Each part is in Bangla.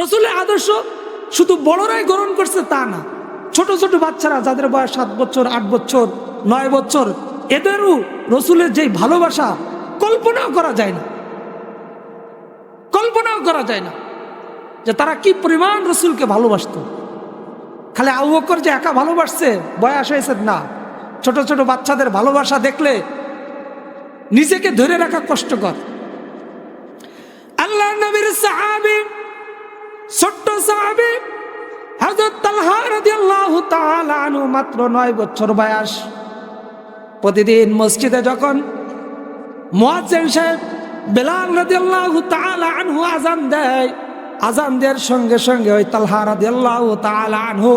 রাসূলের আদর্শ শুধু বড়রাই গ্রহণ করছে তা না, ছোট ছোট বাচ্চারা যাদের বয়স 7 বছর 8 বছর 9 বছর, এদেরও রাসূলের যে ভালোবাসা কল্পনাও করা যায় না, কল্পনাও করা যায় না যে তারা কি পরিমাণ রাসূলকে ভালোবাসতো। খালি আবু বকর যে একা ভালোবাসছে বয়স হয়েছে না, ছোট ছোট বাচ্চাদের ভালোবাসা দেখলে নিজেকে ধরে রাখা কষ্টকর। আল্লাহর নবীর সাহাবী, ছোট্ট সাহাবী হযরত তালহা রাদিয়াল্লাহু তাআলা আনহু, মাত্র 9 বছর বয়স। প্রতিদিন মসজিদে যখন মুয়াজ্জিন সাহেব বেলাল রাদিয়াল্লাহু তাআলা আনহু আযান দেয়, আযান দেওয়ার সঙ্গে সঙ্গে ওই তালহা রাদিয়াল্লাহু তাআলা আনহু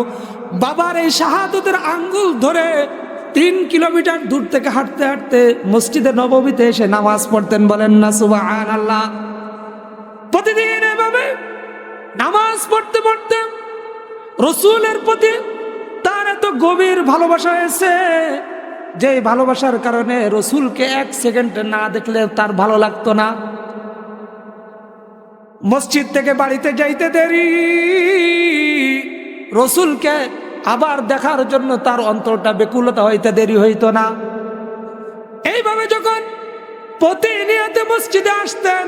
বাবার এই শাহাদাতের আঙ্গুল ধরে 3 কিলোমিটার দূর থেকে হাঁটতে হাঁটতে মসজিদে নববীতে এসে নামাজ পড়তেন। বলেন না সুবহানাল্লাহ। প্রতিদিন এভাবে নামাজ পড়তে পড়তে রাসূলের প্রতি তার এত গভীর ভালোবাসা হয়েছে যে ভালোবাসার কারণে রাসূলকে 1 সেকেন্ড না দেখলে তার ভালো লাগতো না। মসজিদ থেকে বাড়িতে যাইতে দেরি, রাসূলকে আবার দেখার জন্য তার অন্তরটা বেকুলতা হইতে দেরি হইতো না। এইভাবে যখন প্রতিনিয়ত মসজিদে আসতেন,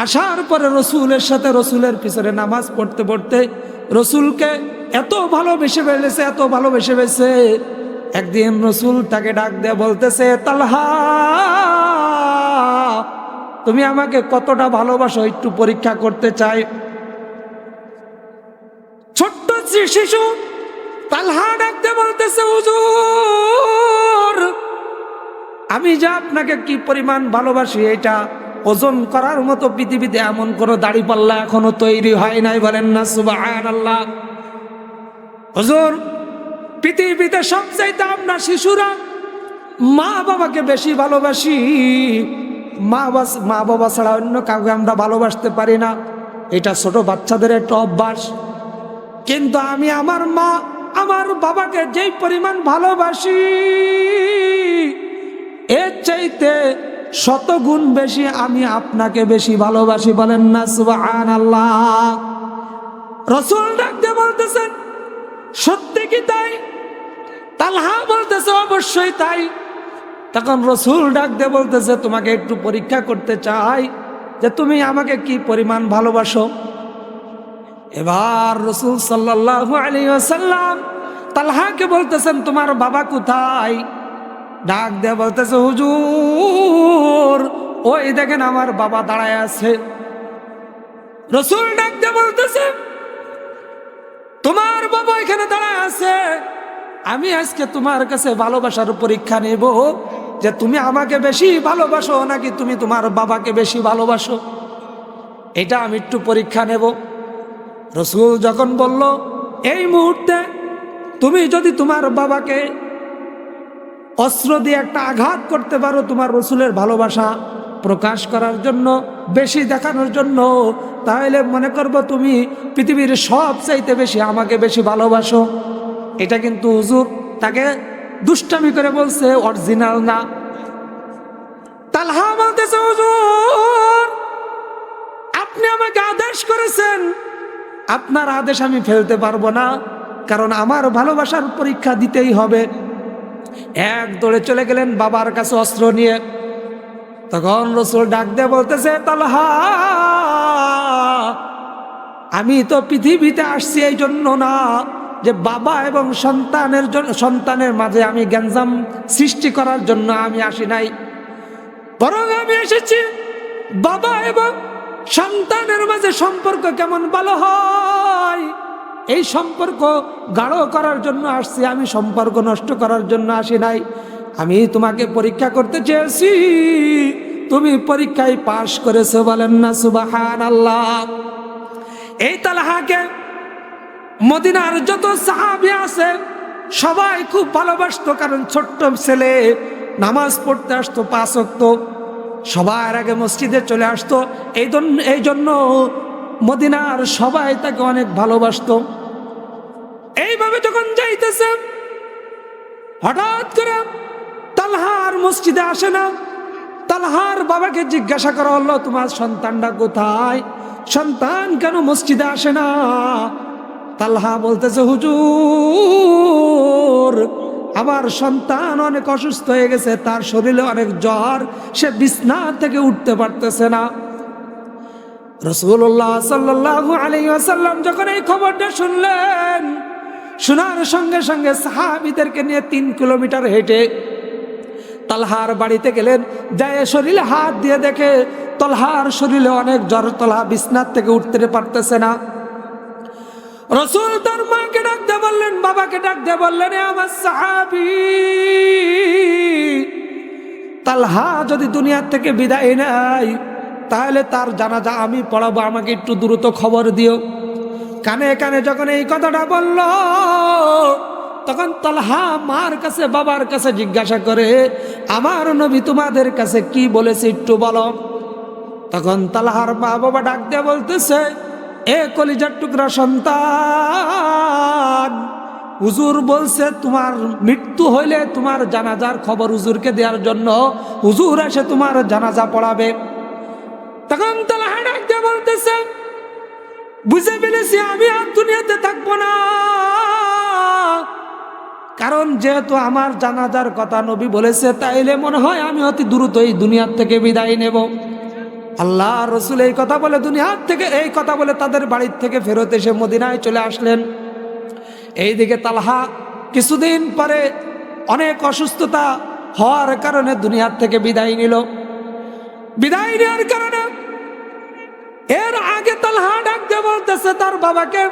আসার পরে রাসূলের সাথে রাসূলের পিছনে নামাজ পড়তে পড়তে রাসূলকে এত ভালোবেসে ফেলেছে, এত ভালোবেসে ফেলেছে। একদিন রাসূল তাকে ডাক দিয়ে বলতেছে, তালহা তুমি আমাকে কতটা ভালোবাসো একটু পরীক্ষা করতে চাই। ছোট্ট শিশু তালহা ডাক দিয়ে বলতেছে, হুজুর আমি যে আপনাকে কি পরিমাণ ভালোবাসি এটা ওজন করার মতো পৃথিবীতে এমন কোন দাড়িপাল্লা এখনো তৈরি হয় নাই। বলেন না সুবহানাল্লাহ। হুজুর পৃথিবীতে সবচাইতে আমরা শিশুরা মা বাবাকে বেশি ভালোবাসি, মা বাবা ছাড়া অন্য কাউকে আমরা ভালোবাসতে পারি না, এটা ছোট বাচ্চাদের একটা অভ্যাস। কিন্তু আমি আমার মা আমার বাবাকে যেই পরিমাণ ভালোবাসি এর চাইতে 100 গুণ বেশি আমি আপনাকে বেশি ভালোবাসি। বলেন না সুবহানাল্লাহ। রাসূল ডাকতে বলতেছেন, সত্যি কি তাই? তালহা বলতেছে, অবশ্যই তাই। তখন রাসূল ডাকতে বলতেছে, তোমাকে একটু পরীক্ষা করতে চাই যে তুমি আমাকে কি পরিমাণ ভালোবাসো। এবার রাসূল সাল্লাল্লাহু আলাইহি ওয়াসাল্লাম তালহাকে বলতেছেন, তোমার বাবা কোথায়? ডাক দিয়ে বলতেছে, হুজুর ওই দেখেন আমার বাবা দাঁড়ায় আছে। রাসূল ডাক দিয়ে বলতেছে, তোমার বাবা এখানে দাঁড়ায় আছে, আমি আজকে তোমার কাছে ভালোবাসার পরীক্ষা নেব যে তুমি আমাকে বেশি ভালোবাসো নাকি তুমি তোমার বাবাকে বেশি ভালোবাসো, এটা আমি একটু পরীক্ষা নেব। রাসূল যখন বলল, এই মুহূর্তে তুমি যদি তোমার বাবাকে অস্ত্র দিয়ে একটা আঘাত করতে পারো তোমার রাসূলের ভালোবাসা প্রকাশ করার জন্য, বেশি দেখানোর জন্য, তাহলে মনে করবো তুমি পৃথিবীর সবচাইতে বেশি আমাকে বেশি ভালোবাসো। এটা কিন্তু হুজুর তাকে দুষ্টামি করে বলছে, অরিজিনাল না। তালহা বলতেছে, হুজুর আপনি আমাকে আদেশ করেছেন, আপনার আদেশ আমি ফেলতে পারবো না, কারণ আমার ভালোবাসার পরীক্ষা দিতেই হবে। এক দৌড়ে চলে গেলেন বাবার কাছে অস্ত্র নিয়ে। তখন রাসূল ডাক দিয়ে বলতেছে, তালহা আমি তো পৃথিবীতে আসছি এই জন্য না যে বাবা এবং সন্তানের মাঝে আমি গ্যাঞ্জাম সৃষ্টি করার জন্য আমি আসি নাই, বরং আমি এসেছি বাবা এবং সন্তানের মাঝে সম্পর্ক কেমন ভালো হয় এই সম্পর্ক গাঢ় করার জন্য আসছি, আমি সম্পর্ক নষ্ট করার জন্য আসি নাই। আমি তোমাকে পরীক্ষা করতে চেয়েছি, তুমি পরীক্ষায় পাশ করেছো। বলেন না সুবহানাল্লাহ। এই তালহাকে মদিনার যত সাহাবী আছে সবাই খুব ভালোবাসতো, কারণ ছোট্ট ছেলে নামাজ পড়তে আসতো 5 ওয়াক্ত, সবার আগে মসজিদে চলে আসতো। এই জন্য মদিনার সবাই তাকে অনেক ভালোবাসতো। এইভাবে যখন যাইতেছে হঠাৎ করে তালহার মসজিদে আসে না। তালহার বাবাকে জিজ্ঞাসা করা হলো, তোমার সন্তানটা কোথায়? সন্তান কেন মসজিদে আসে না? তালহা বলতেছে, হুজুর আমার সন্তান অনেক অসুস্থ হয়ে গেছে, তার শরীরে অনেক জ্বর, সে বিছনা থেকে উঠতে পারতেছে না। রাসূলুল্লাহ সাল্লাল্লাহু আলাইহি ওয়াসাল্লাম যখন এই খবরটা শুনলেন, শোনার সঙ্গে সঙ্গে সাহাবীদেরকে নিয়ে 3 কিলোমিটার হেঁটে তালহার বাড়িতে গেলেন। যায় শরীরে হাত দিয়ে দেখে তালহার শরীরে অনেক জ্বর, তালহা বিছনার থেকে উঠতে পারতেছে না। রাসূল তার মাকে ডাক দিয়ে বললেন, বাবাকে ডাক দিয়ে বললেন, আমার সাহাবী তালহা যদি দুনিয়ার থেকে বিদায় নেয় তাহলে তার জানাজা আমি পড়াবো, আমাকে একটু দ্রুত খবর দিও। কানে কানে যখন এই কথাটা বলল, তখন তালহা মার কাছে বাবার কাছে জিজ্ঞাসা করে, আমার নবী তোমাদের কাছে কি বলেছে একটু বলো। তখন তালহার মা বাবা ডাক দিয়ে বলতেছে, এ কলিজার টুকরা সন্তান, হুজুর বলছে তোমার মৃত্যু হইলে তোমার জানাজার খবর হুজুরকে দেওয়ার জন্য হুজুর এসে তোমার জানাজা পড়াবে। তখন তালহা ডাক দিয়ে বলতেছে, বুঝে ফেলেছি আমি আর দুনিয়াতে থাকবো না, কারণ যেহেতু আমার জানাজার কথা নবী বলেছে, তাইলে মনে হয় আমি অতি দ্রুত এই দুনিয়ার থেকে বিদায় নেব। আল্লাহ রসুল এই কথা বলে দুনিয়ার থেকে, এই কথা বলে তাদের বাড়ির থেকে ফেরত এসে মদিনায় চলে আসলেন। এইদিকে তালহা কিছুদিন পরে অনেক অসুস্থতা হওয়ার কারণে দুনিয়ার থেকে বিদায় নিল। বিদায় নেওয়ার কারণে এর আগে তালহা ডাক দিয়ে বলতেছে তার বাবাকে,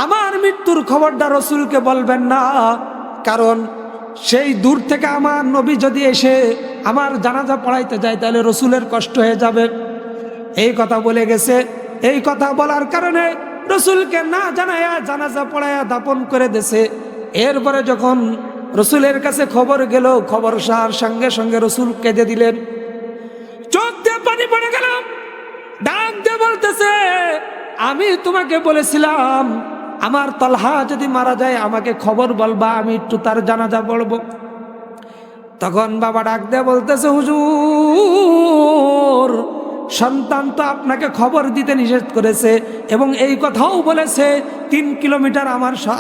আমার মৃত্যুর খবরটা রসুলকে বলবেন না, কারণ সেই দূর থেকে আমার নবী যদি এসে আমার জানাজা পড়াইতে যায় তাহলে রসুলের কষ্ট হয়ে যাবে। এই কথা বলে গেছে। এই কথা বলার কারণে রসুলকে না জানায়া জানাজা পড়াইয়া দাপন করে দিয়েছে। এরপরে যখন রসুলের কাছে খবর গেল, খবর সার সঙ্গে সঙ্গে রসুল কেঁদে দিলেন, চোখ দিয়ে পানি পড়ে গেল, ডাক দিয়ে বলতেছে, আমি তোমাকে বলেছিলাম আমার তালহা যদি মারা যায় আমাকে খবর বলবা, আমি একটু তার জানাজা পড়বো। তখন বাবা ডাক দিয়ে বলতেছে, হুজুর সন্তান তো আপনাকে খবর দিতে নিষেধ করেছে এবং এই কথাও বলেছে 3 কিলোমিটার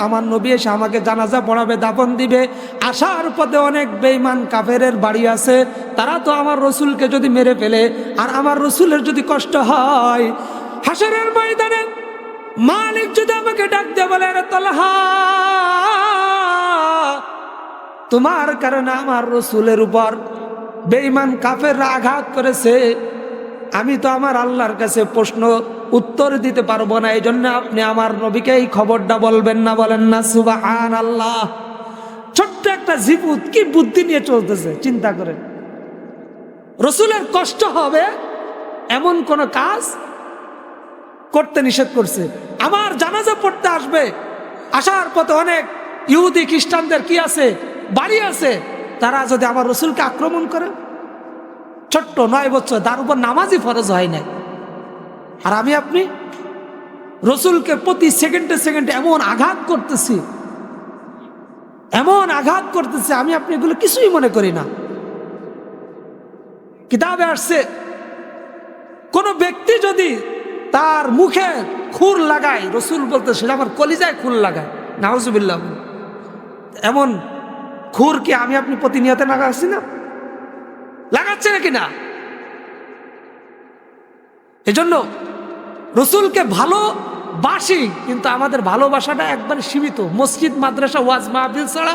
আমার নবী এসে আমাকে জানাজা পড়াবে, দাফন দিবে। আসার পথে অনেক বেঈমান কাফেরের বাড়ি আছে, তারা তো আমার রসুলকে যদি মেরে ফেলে আর আমার রসুলের যদি কষ্ট হয়, হাসরের ময়দানে মালিক যদি আমাকে ডাক দিয়ে বলে, আরে তালহা তোমার কারণে আমার রসুলের উপর বেঈমান কাফেররা আঘাত করেছে, আমি তো আমার আল্লাহর কাছে প্রশ্ন উত্তর দিতে পারবো না, এই জন্য আপনি আমার নবীকে এই খবরটা বলবেন না। বলেন না সুবহানাল্লাহ। ছোট্ট একটা জিপুত কি বুদ্ধি নিয়ে চলতেছে, চিন্তা করেন। রসুলের কষ্ট হবে এমন কোন কাজ করতে নিষেধ করছে। আমার জানাজা পড়তে আসবে, আসার পথে অনেক ইহুদি খ্রিস্টানদের কি আছে, বাড়ি আছে, তারা যদি আমার রসুলকে আক্রমণ করে, ছোট্ট 9 বছর, তার উপর নামাজই ফরজ হয় নাই, আর আমি আপনি রসুলকে প্রতি সেকেন্ডে সেকেন্ডে এমন আঘাত করতেছি, এমন আঘাত করতেছি, আমি আপনি এগুলো কিছুই মনে করি না। কিতাবে আসছে কোন ব্যক্তি যদি তার মুখে খুর লাগায়, রসুল বলতে সেটা আমার কলিজায় খুর লাগায়, নাউজুবিল্লাহ, এমন খুর কি আমি আপনি প্রতিনিয়ত লাগাচ্ছি না? লাগাচ্ছে নাকি না? এজন্য রসুলকে ভালোবাসি, কিন্তু আমাদের ভালোবাসাটা একবার সীমিত, মসজিদ মাদ্রাসা ওয়াজ মাহফিল ছাড়া